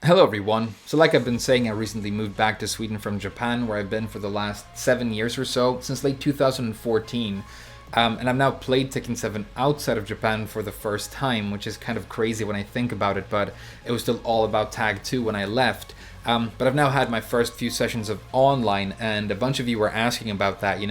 Hello everyone. So like I've been saying, I recently moved back to Sweden from Japan, where I've been for the last 7 years or so, since late 2014. And I've now played Tekken 7 outside of Japan for the first time, which is kind of crazy when I think about it, but it was still all about Tag 2 when I left. But I've now had my first few sessions of online, and a bunch of you were asking about that.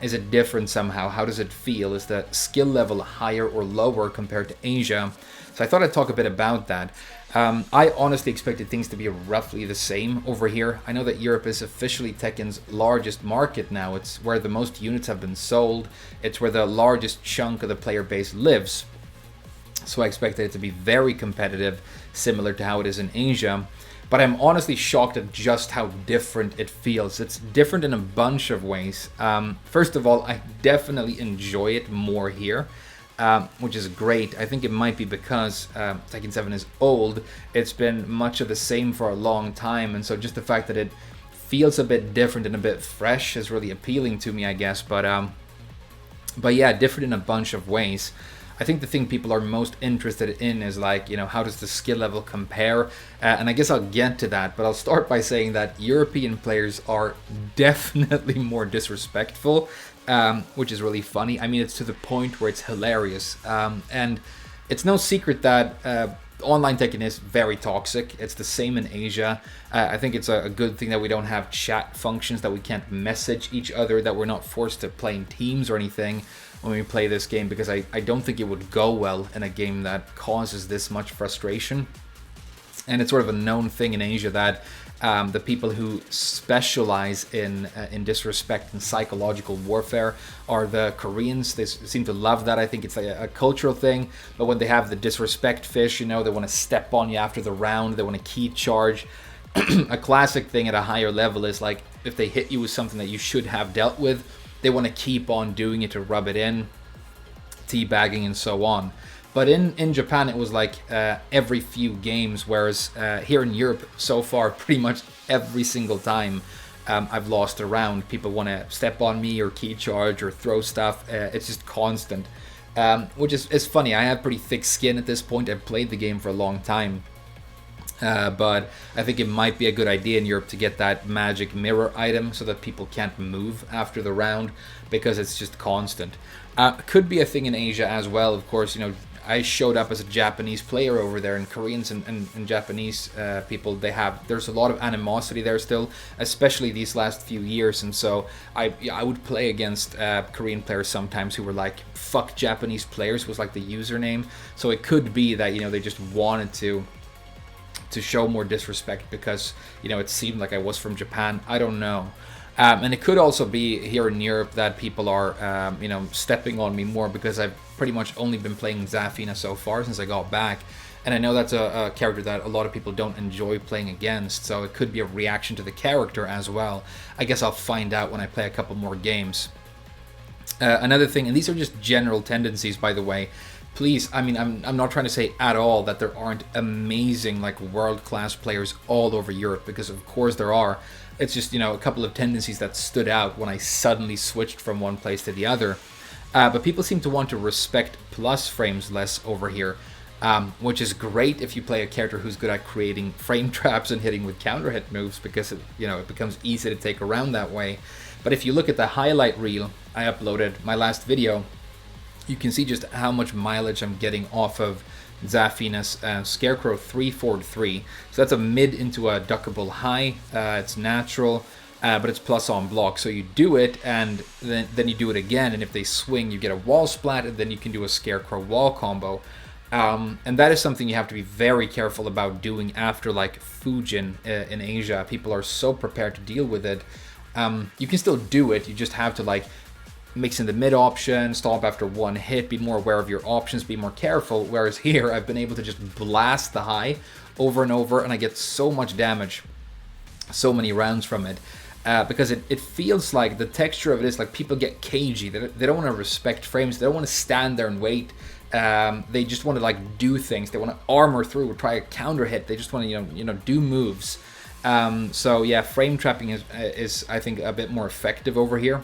Is it different somehow? How does it feel? Is the skill level higher or lower compared to Asia? So I thought I'd talk a bit about that. I honestly expected things to be roughly the same over here. I know that Europe is officially Tekken's largest market now. It's where the most units have been sold. It's where the largest chunk of the player base lives. So I expected it to be very competitive, similar to how it is in Asia. But I'm honestly shocked at just how different it feels. It's different in a bunch of ways. First of all, I definitely enjoy it more here. Which is great. I think it might be because Tekken 7 is old. It's been much of the same for a long time, and so just the fact that it feels a bit different and a bit fresh is really appealing to me, I guess. But yeah, different in a bunch of ways. I think the thing people are most interested in is like, how does the skill level compare? And I guess I'll get to that, but I'll start by saying that European players are definitely more disrespectful, which is really funny. I mean, it's to the point where it's hilarious. And it's no secret that online Tekken is very toxic. It's the same in Asia. I think it's a good thing that we don't have chat functions, that we can't message each other, that we're not forced to play in teams or anything when we play this game, because I don't think it would go well in a game that causes this much frustration. And it's sort of a known thing in Asia that the people who specialize in disrespect and psychological warfare are the Koreans. They seem to love that. I think it's like a cultural thing. But when they have the disrespect fish, they want to step on you after the round. They want to key charge. A classic thing at a higher level is like if they hit you with something that you should have dealt with, they want to keep on doing it to rub it in, teabagging and so on. But in Japan, it was like every few games, whereas here in Europe, so far, pretty much every single time I've lost a round, people want to step on me or key charge or throw stuff. It's just constant, which is funny. I have pretty thick skin at this point. I've played the game for a long time. But I think it might be a good idea in Europe to get that magic mirror item so that people can't move after the round, because it's just constant. Could be a thing in Asia as well, of course. I showed up as a Japanese player over there, and Koreans and Japanese people, there's a lot of animosity there still, especially these last few years. And so I would play against Korean players sometimes who were like, fuck Japanese players was like the username. So it could be that, they just wanted to show more disrespect because, it seemed like I was from Japan. I don't know. And it could also be here in Europe that people are, stepping on me more because I've pretty much only been playing Zafina so far since I got back. And I know that's a character that a lot of people don't enjoy playing against, so it could be a reaction to the character as well. I guess I'll find out when I play a couple more games. Another thing, and these are just general tendencies, by the way. Please, I mean, I'm not trying to say at all that there aren't amazing, like, world-class players all over Europe, because of course there are. It's just, a couple of tendencies that stood out when I suddenly switched from one place to the other. But people seem to want to respect plus frames less over here, which is great if you play a character who's good at creating frame traps and hitting with counter hit moves, because it becomes easy to take around that way. But if you look at the highlight reel I uploaded, my last video, you can see just how much mileage I'm getting off of Zafina's Scarecrow 343. So that's a mid into a duckable high. It's natural, but it's plus on block. So you do it, and then you do it again, and if they swing, you get a wall splat, and then you can do a Scarecrow wall combo. And that is something you have to be very careful about doing after, like, Fujin in Asia. People are so prepared to deal with it. You can still do it, you just have to, like, mix in the mid option, stop after one hit, be more aware of your options, be more careful. Whereas here, I've been able to just blast the high over and over, and I get so much damage, so many rounds from it. Because it feels like the texture of it is like people get cagey. They don't want to respect frames. They don't want to stand there and wait. They just want to, like, do things. They want to armor through or try a counter hit. They just want to do moves. So yeah, frame trapping is I think a bit more effective over here.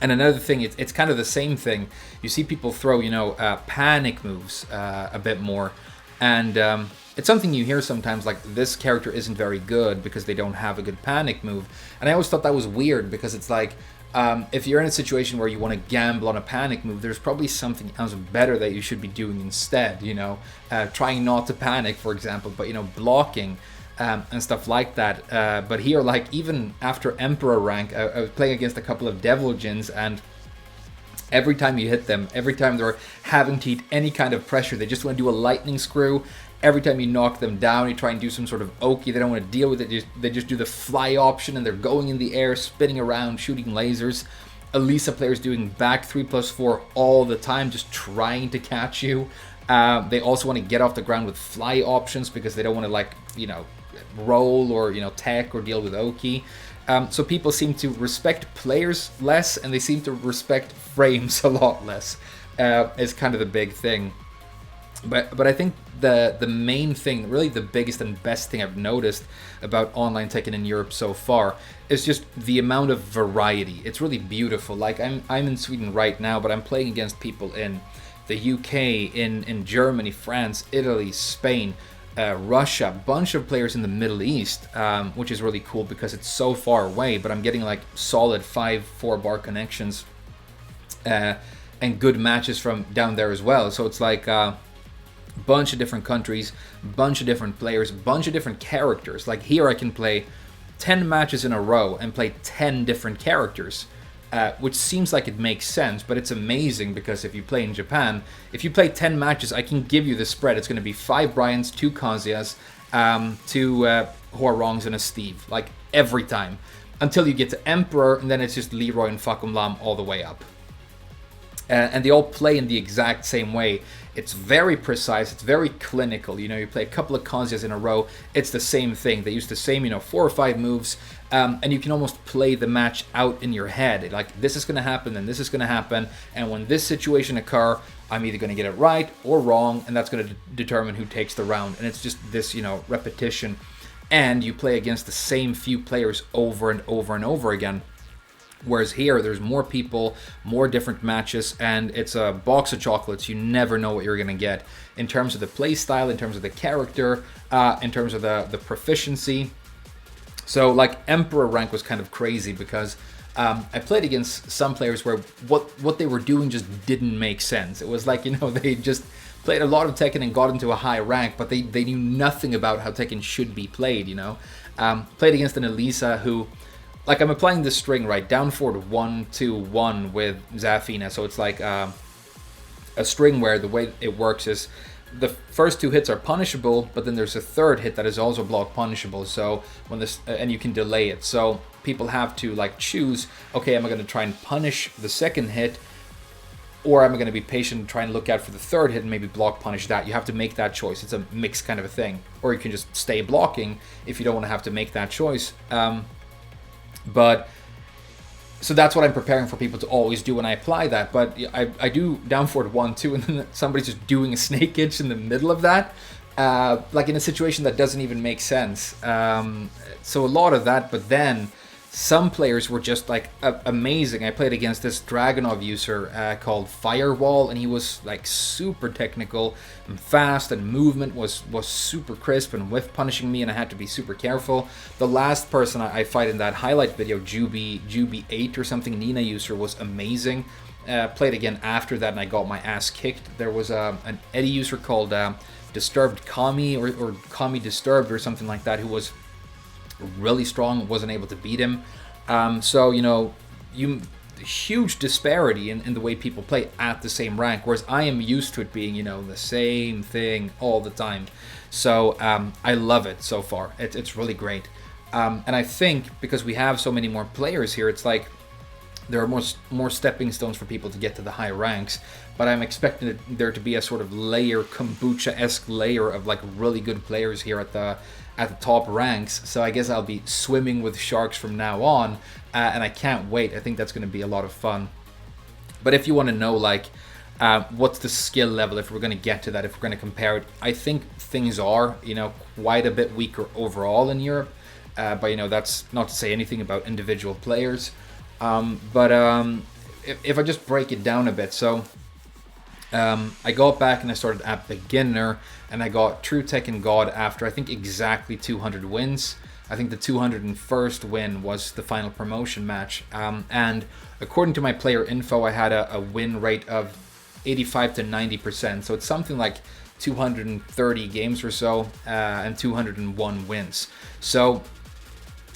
And another thing, it's kind of the same thing. You see people throw, panic moves a bit more. And it's something you hear sometimes, like, this character isn't very good because they don't have a good panic move. And I always thought that was weird, because it's like, if you're in a situation where you want to gamble on a panic move, there's probably something else better that you should be doing instead, trying not to panic, for example, but, blocking and stuff like that. But here, like, even after Emperor rank, I was playing against a couple of Devil Jins, and every time you hit them, every time they're having to eat any kind of pressure, they just want to do a lightning screw. Every time you knock them down, you try and do some sort of oki. They don't want to deal with it. They just do the fly option, and they're going in the air, spinning around, shooting lasers. Elisa players doing back 3+4 all the time, just trying to catch you. They also want to get off the ground with fly options because they don't want to, roll or, tech or deal with oki. So people seem to respect players less, and they seem to respect frames a lot less. Is kind of the big thing. But I think the main thing, really the biggest and best thing I've noticed about online Tekken in Europe so far is just the amount of variety. It's really beautiful. Like, I'm in Sweden right now, but I'm playing against people in the UK, in Germany, France, Italy, Spain, Russia, a bunch of players in the Middle East, which is really cool because it's so far away, but I'm getting like solid 4-bar connections and good matches from down there as well. So it's like bunch of different countries, bunch of different players, bunch of different characters. Like, here I can play 10 matches in a row and play 10 different characters, which seems like it makes sense, but it's amazing because if you play in Japan, if you play 10 matches, I can give you the spread. It's going to be 5 Bryans, 2 Kazuya's, 2 Huarongs, and a Steve, like, every time, until you get to Emperor, and then it's just Leroy and Fakum Lam all the way up. And they all play in the exact same way. It's very precise, it's very clinical. You play a couple of Kazuyas in a row, it's the same thing. They use the same, 4 or 5 moves, and you can almost play the match out in your head. Like, this is going to happen, and this is going to happen, and when this situation occurs, I'm either going to get it right or wrong, and that's going to determine who takes the round. And it's just this, repetition. And you play against the same few players over and over and over again. Whereas here, there's more people, more different matches, and it's a box of chocolates. You never know what you're going to get in terms of the play style, in terms of the character, in terms of the proficiency. So, like, Emperor rank was kind of crazy because I played against some players where what they were doing just didn't make sense. It was like, they just played a lot of Tekken and got into a high rank, but they knew nothing about how Tekken should be played, Played against an Elisa who... Like, I'm applying this string, right, down forward 1, 2, 1 with Zafina, so it's like a string where the way it works is the first 2 hits are punishable, but then there's a third hit that is also block punishable, so when this, and you can delay it, so people have to, like, choose, okay, am I going to try and punish the second hit, or am I going to be patient and try and look out for the third hit and maybe block punish that? You have to make that choice. It's a mixed kind of a thing, or you can just stay blocking if you don't want to have to make that choice. But so that's what I'm preparing for people to always do when I apply that. But I do down forward 1, 2, and then somebody's just doing a snake itch in the middle of that, like in a situation that doesn't even make sense. So a lot of that, but then some players were just like amazing. I played against this Dragonov user called Firewall, and he was like super technical and fast, and movement was super crisp and whiff punishing me, and I had to be super careful. The last person I fight in that highlight video, Juby 8 or something, Nina user, was amazing. Played again after that, and I got my ass kicked. There was an Eddie user called Disturbed Kami or Kami Disturbed or something like that, who was really strong, wasn't able to beat him. So, huge disparity in the way people play at the same rank, whereas I am used to it being, the same thing all the time. So I love it so far. It's really great. And I think because we have so many more players here, it's like there are more stepping stones for people to get to the high ranks, but I'm expecting there to be a sort of layer, kombucha-esque layer of like really good players here at the top ranks. So I guess I'll be swimming with sharks from now on, and I can't wait. I think that's going to be a lot of fun. But if you want to know, like, what's the skill level, if we're going to get to that, if we're going to compare it, I think things are, quite a bit weaker overall in Europe. But, that's not to say anything about individual players. But if I just break it down a bit, so I got back and I started at beginner, and I got true Tekken God after I think exactly 200 wins. I think the 201st win was the final promotion match, and according to my player info, I had a win rate of 85 to 90%. So it's something like 230 games or so, and 201 wins. So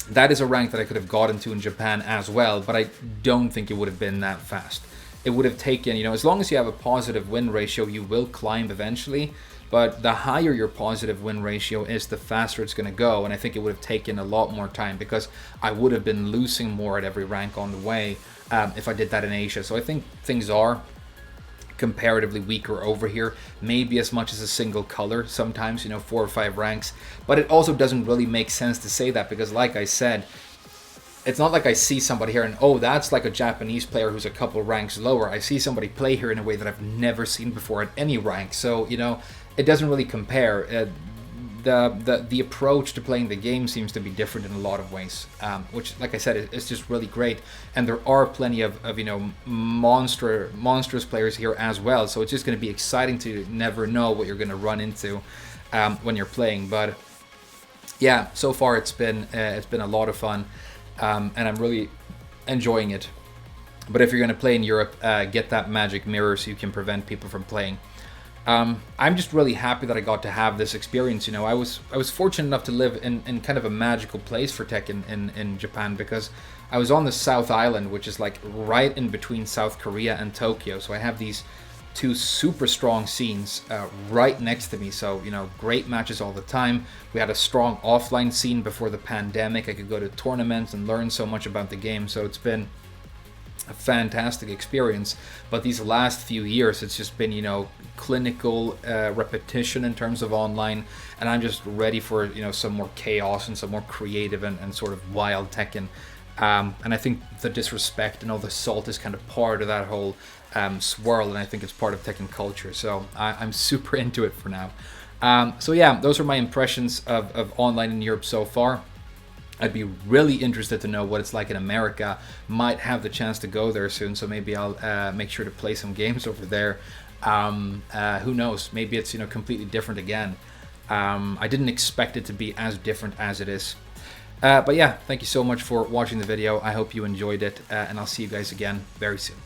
that is a rank that I could have gotten to in Japan as well, but I don't think it would have been that fast. It would have taken, as long as you have a positive win ratio, you will climb eventually. But the higher your positive win ratio is, the faster it's going to go. And I think it would have taken a lot more time, because I would have been losing more at every rank on the way if I did that in Asia. So I think things are comparatively weaker over here, maybe as much as a single color sometimes, 4 or 5 ranks. But it also doesn't really make sense to say that, because like I said, it's not like I see somebody here and, oh, that's like a Japanese player who's a couple ranks lower. I see somebody play here in a way that I've never seen before at any rank. So, it doesn't really compare. The approach to playing the game seems to be different in a lot of ways, which, like I said, is just really great. And there are plenty of monstrous players here as well. So it's just going to be exciting to never know what you're going to run into when you're playing. But yeah, so far it's been a lot of fun. And I'm really enjoying it. But if you're going to play in Europe, get that magic mirror so you can prevent people from playing. I'm just really happy that I got to have this experience. I was fortunate enough to live in kind of a magical place for Tekken in Japan, because I was on the South Island, which is like right in between South Korea and Tokyo. So I have these two super strong scenes right next to me. So, great matches all the time. We had a strong offline scene before the pandemic. I could go to tournaments and learn so much about the game. So it's been a fantastic experience. But these last few years, it's just been, clinical repetition in terms of online. And I'm just ready for, some more chaos and some more creative and sort of wild Tekken. And I think the disrespect and all the salt is kind of part of that whole swirl, and I think it's part of Tekken culture. So I'm super into it for now. So yeah, those are my impressions of online in Europe so far. I'd be really interested to know what it's like in America. Might have the chance to go there soon, so maybe I'll make sure to play some games over there. Who knows? Maybe it's completely different again. I didn't expect it to be as different as it is. But yeah, thank you so much for watching the video. I hope you enjoyed it, and I'll see you guys again very soon.